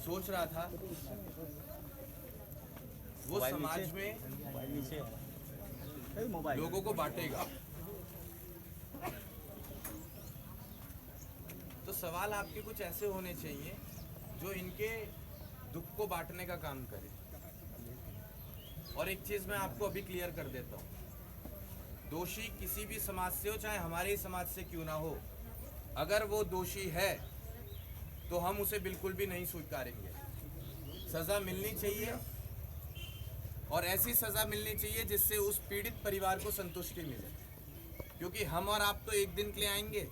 सोच रहा था वो समाज में लोगों को बांटेगा। तो सवाल आपके कुछ ऐसे होने चाहिए जो इनके दुख को बांटने का काम करे। और एक चीज मैं आपको अभी क्लियर कर देता हूँ, दोषी किसी भी समाज से हो, चाहे हमारे ही समाज से क्यों ना हो, अगर वो दोषी है तो हम उसे बिल्कुल भी नहीं स्वीकारेंगे। सजा मिलनी चाहिए और ऐसी सजा मिलनी चाहिए जिससे उस पीड़ित परिवार को संतुष्टि मिले। क्योंकि हम और आप तो एक दिन के लिए आएंगे,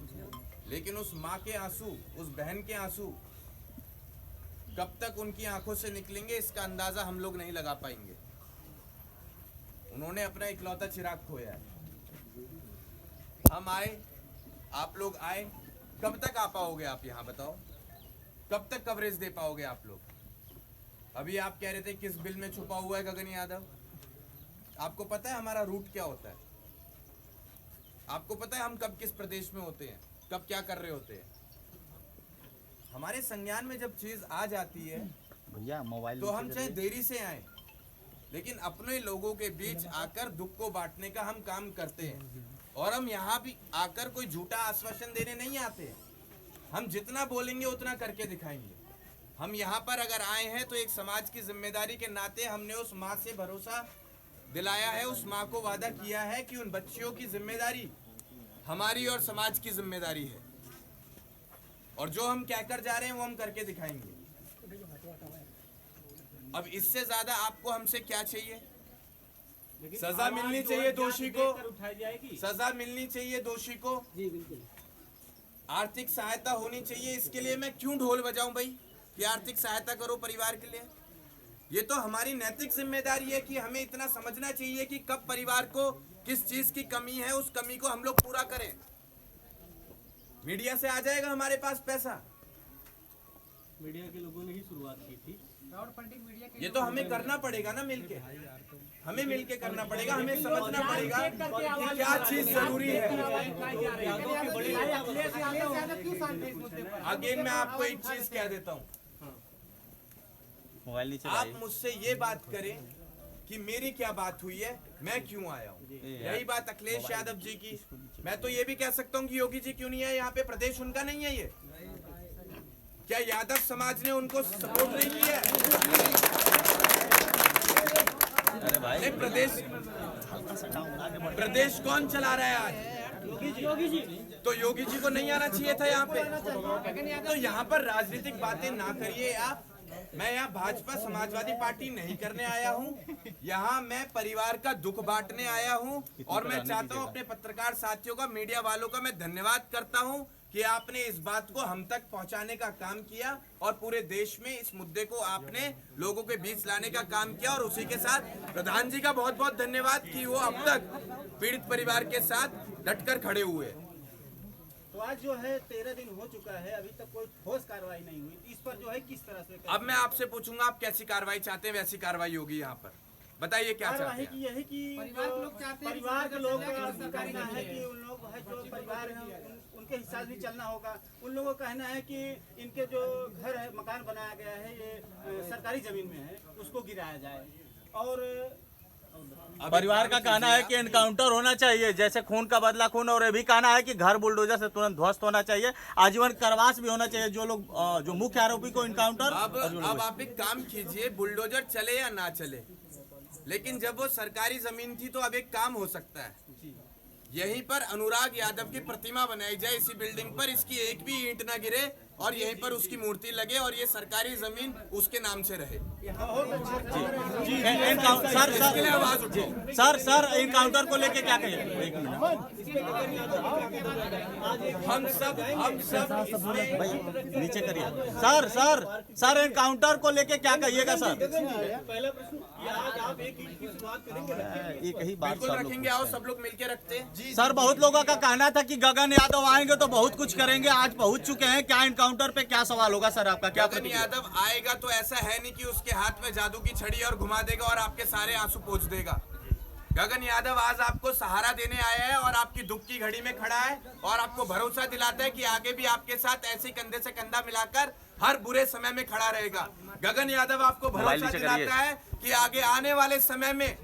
लेकिन उस माँ के आंसू, उस बहन के आंसू कब तक उनकी आंखों से निकलेंगे इसका अंदाजा हम लोग नहीं लगा पाएंगे। उन्होंने अपना इकलौता चिराग खोया है। हम आए, आप लोग आए, कब तक आ पाओगे आप यहाँ बताओ? कब तक कवरेज दे पाओगे आप लोग? अभी आप कह रहे थे किस बिल में छुपा हुआ है गगन यादव। आपको पता है हमारा रूट क्या होता है? आपको पता है हम कब किस प्रदेश में होते हैं, कब क्या कर रहे होते हैं? हमारे संज्ञान में जब चीज आ जाती है भैया मोबाइल तो हम चाहे देरी से आए, लेकिन अपने लोगों के बीच आकर दुख को बांटने का हम काम करते हैं। और हम यहाँ भी आकर कोई झूठा आश्वासन देने नहीं आते हैं। हम जितना बोलेंगे उतना करके दिखाएंगे। हम यहाँ पर अगर आए हैं तो एक समाज की जिम्मेदारी के नाते हमने उस माँ से भरोसा दिलाया है, उस माँ को वादा किया है कि उन बच्चियों की जिम्मेदारी हमारी और समाज की जिम्मेदारी है। और जो हम कहकर जा रहे हैं वो हम करके दिखाएंगे। अब इससे ज्यादा आपको हमसे क्या चाहिए? सजा मिलनी चाहिए दोषी को, सजा मिलनी चाहिए दोषी को, आर्थिक सहायता होनी चाहिए। इसके लिए मैं क्यों ढोल बजाऊं भाई कि आर्थिक सहायता करो परिवार के लिए? ये तो हमारी नैतिक जिम्मेदारी है कि हमें इतना समझना चाहिए कि कब परिवार को किस चीज की कमी है, उस कमी को हम लोग पूरा करें। मीडिया से आ जाएगा हमारे पास पैसा, मीडिया के लोगों ने ही शुरुआत की थी। ये तो हमें करना पड़ेगा ना मिलके, हमें मिलके करना पड़ेगा। हमें समझना पड़ेगा कि क्या चीज जरूरी है। अगेन मैं आपको एक चीज कह देता हूँ, मोबाइल नीचे आप मुझसे ये बात करें कि मेरी क्या बात हुई है, मैं क्यों आया हूँ। यही बात अखिलेश यादव जी की। मैं तो ये भी कह सकता हूँ कि योगी जी क्यों नहीं है यहाँ पे, प्रदेश उनका नहीं है ये। क्या यादव समाज ने उनको सपोर्ट नहीं किया? अरे भाई नहीं, प्रदेश कौन चला रहा है आज? योगी जी। तो योगी जी को नहीं आना चाहिए था यहाँ पे। तो यहाँ पर राजनीतिक बातें ना करिए आप। मैं यहाँ भाजपा समाजवादी पार्टी नहीं करने आया हूँ, यहाँ मैं परिवार का दुख बांटने आया हूँ। और मैं चाहता हूँ अपने पत्रकार साथियों का, मीडिया वालों का मैं धन्यवाद करता हूँ कि आपने इस बात को हम तक पहुंचाने का काम किया और पूरे देश में इस मुद्दे को आपने लोगों के बीच लाने का काम किया। और उसी के साथ प्रधान जी का बहुत बहुत धन्यवाद कि वो अब तक पीड़ित परिवार के साथ डटकर खड़े हुए। तो आज जो है 13 दिन हो चुका है, अभी तक कोई ठोस कार्रवाई नहीं हुई। इस पर जो है किस तरह से? अब मैं आपसे पूछूंगा आप कैसी कार्रवाई चाहते हैं, वैसी कार्रवाई होगी यहाँ पर। बताइए क्या चाहते हैं? यही कि परिवार के लोग चाहते हैं, परिवार के लोग कहना है कि उन लोग है जो परिवार है उनके हिसाब भी चलना होगा। उन लोगों का कहना है कि इनके जो घर है, मकान बनाया गया है, ये सरकारी जमीन में है, उसको गिराया जाए। और परिवार का कहना है कि एनकाउंटर होना चाहिए, जैसे खून का बदला खून। और ये भी कहना है कि घर बुलडोजर से तुरंत ध्वस्त होना चाहिए, आजीवन कारावास भी होना चाहिए जो लोग जो मुख्य आरोपी को एनकाउंटर। अब आप एक काम कीजिए, बुलडोजर चले या ना चले, लेकिन जब वो सरकारी जमीन थी तो अब एक काम हो सकता है, यहीं पर अनुराग यादव की प्रतिमा बनाई जाए इसी बिल्डिंग पर, इसकी एक भी ईंट ना गिरे और यहीं पर उसकी मूर्ति लगे और ये सरकारी जमीन उसके नाम से रहे। सर एनकाउंटर को लेके क्या कहिए? एक मिनट, हम सब नीचे करिए। सर एनकाउंटर को लेके क्या कहिएगा सर? पहला प्रश्न, आज आप एक ईंट की शुरुआत करेंगे? एक ही बात बिल्कुल रखेंगे, आओ सब लोग मिलके रखते हैं। सर बहुत लोगों का कहना था कि गगन यादव आएंगे तो बहुत कुछ करेंगे, आज पहुंच चुके हैं। क्या एनकाउंटर पे क्या सवाल होगा सर आपका? क्या गगन यादव आएगा तो ऐसा है नहीं कि उसके हाथ में जादू की छड़ी और घुमा देगा और आपके सारे आंसू पोंछ देगा। गगन यादव आज आपको सहारा देने आया है और आपकी दुख की घड़ी में खड़ा है और आपको भरोसा दिलाता है कि आगे भी आपके साथ ऐसे कंधे से कंधा मिलाकर हर बुरे समय में खड़ा रहेगा। गगन यादव आपको भरोसा दिलाता है कि आगे आने वाले समय में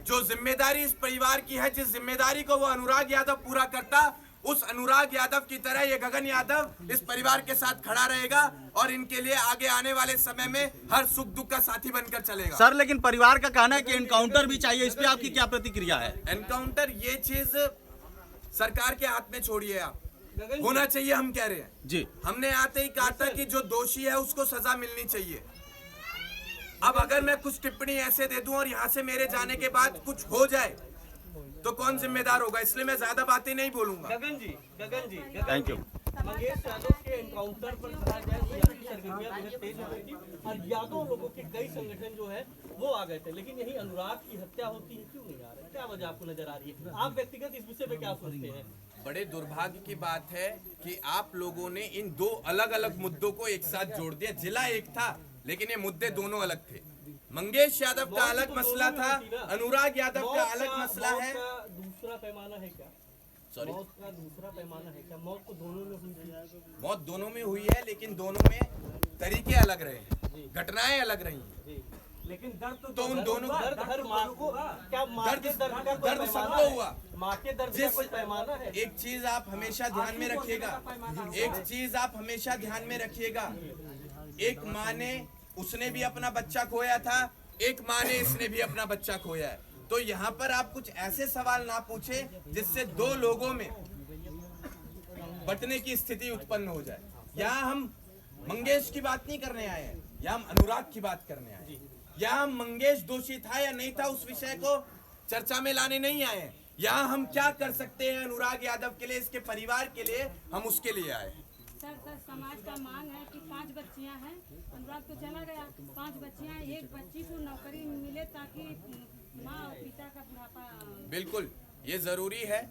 जो जिम्मेदारी इस परिवार की है, जिस जिम्मेदारी को वो अनुराग यादव पूरा करता, उस अनुराग यादव की तरह ये गगन यादव इस परिवार के साथ खड़ा रहेगा और इनके लिए आगे आने वाले समय में हर सुख दुख का साथी बनकर चलेगा। सर लेकिन परिवार का कहना है कि एनकाउंटर भी चाहिए, इस पे आपकी क्या प्रतिक्रिया है? एनकाउंटर ये चीज सरकार के हाथ में छोड़िए आप, होना चाहिए हम कह रहे हैं जी। हमने आते ही कहा था कि जो दोषी है उसको सजा मिलनी चाहिए। अब अगर मैं कुछ टिप्पणी ऐसे दे दूं और यहाँ से मेरे जाने के बाद कुछ हो जाए तो कौन जिम्मेदार होगा, इसलिए मैं ज्यादा बातें नहीं बोलूंगा। गगन जी थैंक यू। मंगेश यादव के एनकाउंटर पर कहा जाए सियासी सरगर्मियां बेहद तेज हो गई थी और यादव लोगों के कई संगठन जो है वो आ गए थे, लेकिन यही अनुराग की हत्या होती है, क्यों नहीं आ रहा है? क्या वजह आपको नजर आ रही है? आप व्यक्तिगत इस विषय पे क्या सोचते हैं? बड़े दुर्भाग्य की बात है कि आप लोगों ने इन दो अलग अलग मुद्दों को एक साथ जोड़ दिया। जिला एक था लेकिन ये मुद्दे दोनों अलग थे। मंगेश यादव का अलग मसला था, अनुराग यादव का अलग मसला है। दूसरा पैमाना है क्या? सॉरी, मौत का दूसरा पैमाना है क्या? मौत तो दोनों में हुई थी। मौत दोनों में हुई है लेकिन दोनों में तरीके अलग रहे हैं, घटनाएं अलग रही हैं। लेकिन दर्द तो उन दोनों दर्द हर माँ को, क्या माँ के दर्द का कोई दर्द पैमाना सबको है? हुआ। माँ के दर्द का कोई पैमाना है? एक चीज आप हमेशा ध्यान में रखिएगा, एक चीज आप हमेशा ध्यान में रखिएगा, एक माँ ने, उसने भी अपना बच्चा खोया था, एक माँ ने, इसने भी अपना बच्चा खोया है। तो यहाँ पर आप कुछ ऐसे सवाल ना पूछे जिससे दो लोगों में बंटने की स्थिति उत्पन्न हो जाए। यहाँ हम मंगेश की बात नहीं करने आए हैं, यहाँ हम अनुराग की बात करने आए हैं। यहाँ हम मंगेश दोषी था या नहीं था उस विषय को चर्चा में लाने नहीं आए हैं। यहाँ हम क्या कर सकते हैं अनुराग यादव के लिए, इसके परिवार के लिए, हम उसके लिए आए हैं। सर समाज का मांग है कि 5 बच्चियां हैं, अनुराग तो चला गया, 5 बच्चियां, एक बच्ची को नौकरी मिले ताकि माँ और पिता का बुढ़ापा। बिल्कुल, ये जरूरी है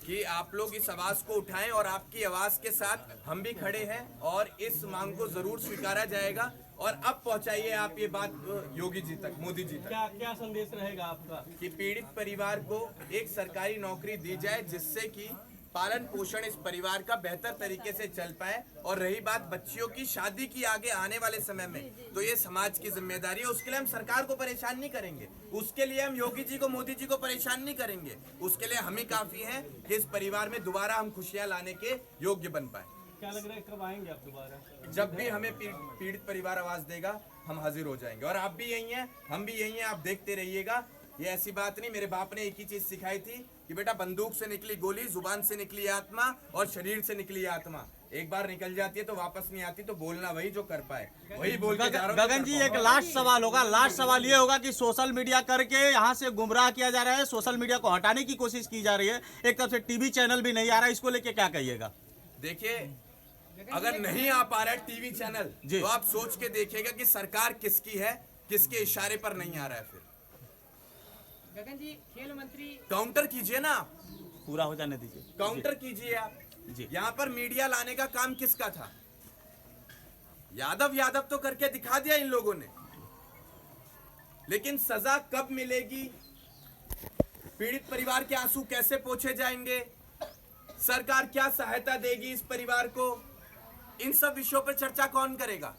कि आप लोग इस आवाज को उठाएं और आपकी आवाज के साथ हम भी खड़े हैं और इस मांग को जरूर स्वीकारा जाएगा। और अब पहुंचाइए आप ये बात योगी जी तक, मोदी जी तक। क्या संदेश रहेगा आपका? कि पीड़ित परिवार को एक सरकारी नौकरी दी जाए जिससे कि पालन पोषण इस परिवार का बेहतर तरीके से चल पाए। और रही बात बच्चियों की शादी की आगे आने वाले समय में, तो ये समाज की जिम्मेदारी है। उसके लिए हम सरकार को परेशान नहीं करेंगे, उसके लिए हम योगी जी को, मोदी जी को परेशान नहीं करेंगे। उसके लिए हम ही काफी हैं कि इस परिवार में दोबारा हम खुशियां लाने के योग्य बन पाए। क्या लग रहा है कब आएंगे आप दोबारा? जब भी हमें पीड़ित परिवार आवाज देगा हम हाजिर हो जाएंगे। और आप भी यही हैं, हम भी यही हैं, आप देखते रहिएगा। ये ऐसी बात नहीं, मेरे बाप ने एक ही चीज सिखाई थी कि बेटा बंदूक से निकली गोली, जुबान से निकली आत्मा और शरीर से निकली आत्मा एक बार निकल जाती है तो वापस नहीं आती। तो बोलना वही जो कर पाए, वही बोल के जा रहा हूं। गगन जी एक लास्ट सवाल होगा, लास्ट सवाल ये होगा कि सोशल मीडिया करके यहाँ से गुमराह किया जा रहा है, सोशल मीडिया को हटाने की कोशिश की जा रही है, एक तरफ से टीवी चैनल भी नहीं आ रहा है, इसको लेके क्या कहिएगा? देखिए, अगर नहीं आ पा रहा है टीवी चैनल जी, तो आप सोच के देखिएगा कि सरकार किसकी है, किसके इशारे पर नहीं आ रहा है। फिर गगन जी, खेल मंत्री काउंटर कीजिए ना, आप पूरा हो जाने दीजिए, काउंटर कीजिए आप जी। यहाँ पर मीडिया लाने का काम किसका था? यादव तो करके दिखा दिया इन लोगों ने, लेकिन सजा कब मिलेगी, पीड़ित परिवार के आंसू कैसे पोंछे जाएंगे, सरकार क्या सहायता देगी इस परिवार को, इन सब विषयों पर चर्चा कौन करेगा?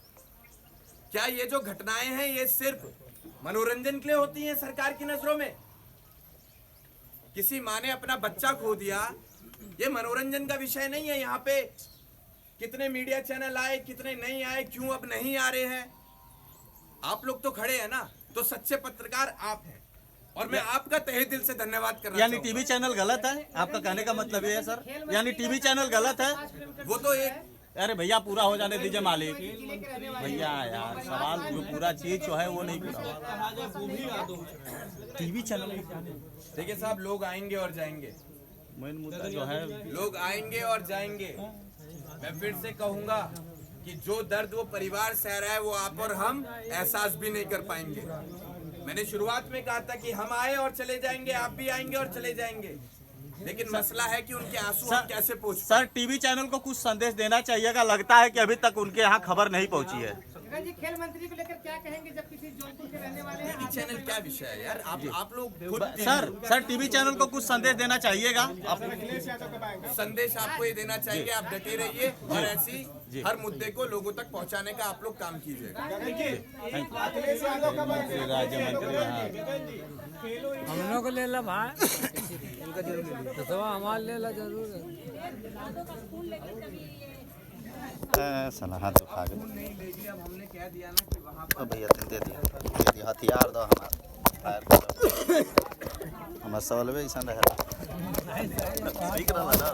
क्या ये जो घटनाएं हैं ये सिर्फ मनोरंजन के लिए होती हैं सरकार की नजरों में? किसी माँ ने अपना बच्चा खो दिया, ये मनोरंजन का विषय नहीं है। यहाँ पे कितने मीडिया चैनल आए, कितने नहीं आए, क्यों अब नहीं आ रहे हैं? आप लोग तो खड़े हैं ना, तो सच्चे पत्रकार आप हैं और मैं आपका तहे दिल से धन्यवाद करना यानी चाहूंगा। टीवी चैनल गलत है, आपका कहने का मतलब ये है सर? यानी टीवी चैनल गलत है? वो तो एक, अरे भैया पूरा हो जाने दीजिए मालिक, भैया यार सवाल जो पूरा चीज जो है वो नहीं पूरा हुआ। टीवी चैनल देखिए साहब, लोग आएंगे और जाएंगे, मेन मुद्दा जो है, लोग आएंगे और जाएंगे। मैं फिर से कहूंगा कि जो दर्द वो परिवार सह रहा है वो आप और हम एहसास भी नहीं कर पाएंगे। मैंने शुरुआत में कहा था कि हम आए और चले जाएंगे, आप भी आएंगे और चले जाएंगे, लेकिन मसला है कि उनके आंसू हम कैसे पहुंच। सर टीवी चैनल को कुछ संदेश देना चाहिएगा, लगता है कि अभी तक उनके यहाँ खबर नहीं पहुंची है। गगन जी, खेल मंत्री को लेकर क्या कहेंगे जब किसी जौनपुर के रहने वाले हैं? टीवी चैनल क्या विषय है यार, आप लोग खुद सर टीवी चैनल को कुछ संदेश देना चाहिएगा। संदेश आपको ये देना चाहिए, आप डटे रहिए और ऐसी हर मुद्दे को लोगों तक पहुंचाने का आप लोग काम कीजिएगा। राज्य मंत्री हम लोग को ले ला भाई तो हमारे ले ला जरूर है। सलाह हाथ दुखा गए। नहीं लेगी, अब हमने कह दिया ना कि वहाँ तो भैया तुम दे दिया हथियार दो हमारा फायर करो हमारा सवाल भी ऐसा रहे ठीक रहा ना।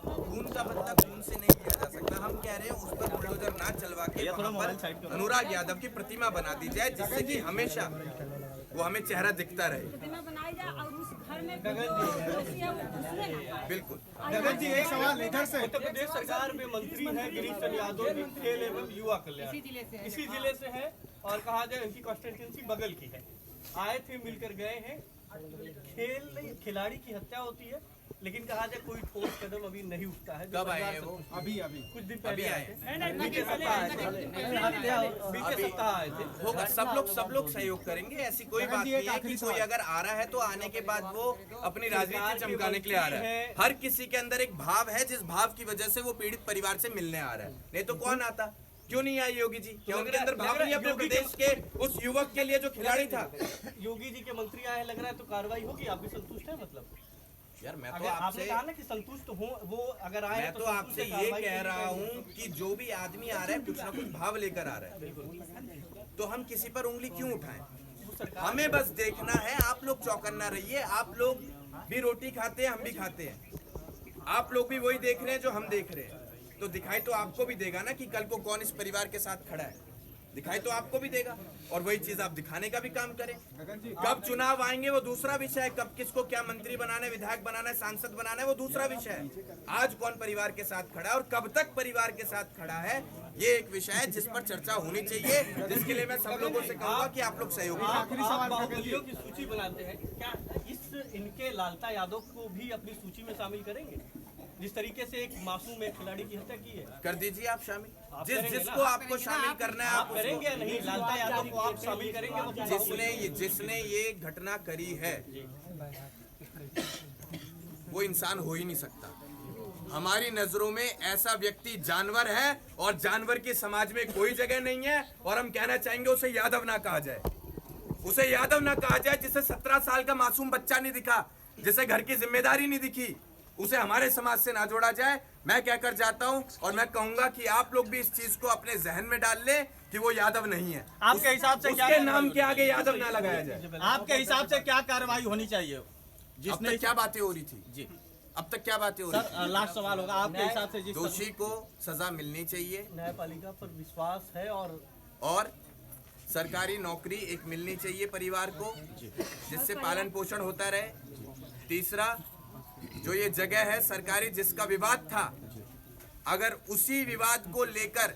खून का बदला खून से नहीं लिया जा सकता। हम कह रहे हैं उस पर बुलडोजर ना चलवा के वहाँ पर अनुराग यादव की प्रतिमा बना दी जाए, जिससे कि हमेशा वो हमें चेहरा दिखता रहे। प्रतिमा बनाई जाए और उस घर में जो दोषी है वो घुसने ना पाए। बिल्कुल। गगन जी एक सवाल इधर से। उत्तर प्रदेश सरकार में मंत्री हैं गिरीश चंद्र यादव जी, खेल एवं युवा कल्याण इसी जिले से है और कहा जाए उनकी कॉन्स्टिट्यूंसी बगल की है। आए थे, मिलकर गए हैं। खिलाड़ी की हत्या होती है, लेकिन कहा जाए कोई ठोस कदम अभी नहीं उठता है। कब आए हैं वो? अभी कुछ दिन पहले आए थे। अभी सप्ताह आए थे। होगा, सब लोग सहयोग करेंगे। ऐसी कोई बात नहीं है कि कोई अगर आ रहा है तो आने के बाद वो अपनी राजनीति चमकाने के लिए आ रहा है। हर किसी के अंदर एक भाव है, जिस भाव की वजह से वो पीड़ित परिवार से मिलने आ रहा है। नहीं तो कौन आता? क्यों नहीं आए योगी जी? क्या उनके अंदर भाव नहीं है अपने प्रदेश के उस युवक के लिए जो खिलाड़ी था? योगी जी के मंत्री आए, लग रहा है तो कार्रवाई होगी। आप भी संतुष्ट हैं? मतलब यार मैं तो आपने आपसे कहा ना कि संतुष्ट हो वो, अगर आए मैं तो आपसे ये कह रहा हूँ कि जो भी आदमी आ रहा है कुछ ना कुछ भाव लेकर आ रहा है, तो हम किसी पर उंगली क्यों उठाएं? हमें बस देखना है। आप लोग चौकन्ना रहिए। आप लोग भी रोटी खाते हैं, हम भी खाते हैं। आप लोग भी वही देख रहे हैं जो हम देख रहे हैं, तो दिखाई तो आपको भी देगा ना कि कल को कौन इस परिवार के साथ खड़ा है। दिखाई तो आपको भी देगा, और वही चीज आप दिखाने का भी काम करें। कब चुनाव आएंगे वो दूसरा विषय है, कब किसको क्या मंत्री बनाना है, विधायक बनाना है, सांसद बनाना है, वो दूसरा विषय है। आज कौन परिवार के साथ खड़ा है और कब तक परिवार के साथ खड़ा है, ये एक विषय है जिस पर चर्चा होनी चाहिए, जिसके लिए मैं सब लोगों से कहूंगा कि आप लोग सहयोग करें। आप बाहुबलियों की सूची बनाते हैं, क्या इनके लालता यादव को भी अपनी सूची में शामिल करेंगे? जिस तरीके से एक मासूम एक खिलाड़ी की हत्या की है, कर दीजिए आप शामिल। जिसको आपको शामिल करना है आप करेंगे या नहीं? लालता यादव को आप शामिल करेंगे? जिसने ये घटना करी है वो इंसान हो ही नहीं सकता। हमारी नजरों में ऐसा व्यक्ति जानवर है, और जानवर की समाज में कोई जगह नहीं है। और हम कहना चाहेंगे उसे यादव ना कहा जाए, उसे यादव ना कहा जाए। जिसे 17 साल का मासूम बच्चा नहीं दिखा, जिसे घर की जिम्मेदारी नहीं दिखी, उसे हमारे समाज से ना जोड़ा जाए। मैं कहकर जाता हूं, और मैं कहूंगा कि आप लोग भी इस चीज को अपने जहन में डाल लें कि वो यादव नहीं है। आपके हिसाब से क्या उसके नाम के आगे यादव ना लगाया जाए। आपके हिसाब से क्या कार्रवाई होनी चाहिए? अब तक क्या बातें हो रही थी जी, अब तक क्या बातें हो रही थी? सर लास्ट सवाल होगा आपके हिसाब से। जिस दोषी को सजा मिलनी चाहिए, न्यायपालिका पर विश्वास है, और सरकारी नौकरी एक मिलनी चाहिए परिवार को, जिससे पालन पोषण होता रहे। तीसरा, जो ये जगह है सरकारी जिसका विवाद था, अगर उसी विवाद को लेकर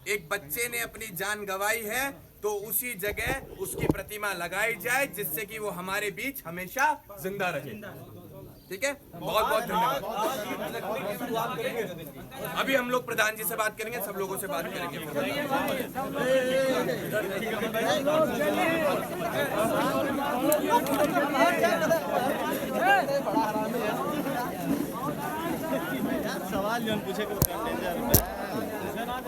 एक बच्चे ने अपनी जान गंवाई है, तो उसी जगह उसकी प्रतिमा लगाई जाए, जिससे कि वो हमारे बीच हमेशा जिंदा रहे। ठीक है, बहुत बहुत धन्यवाद। अभी हम लोग प्रधान जी से बात करेंगे, सब लोगों से बात करेंगे। सवाल जो पूछे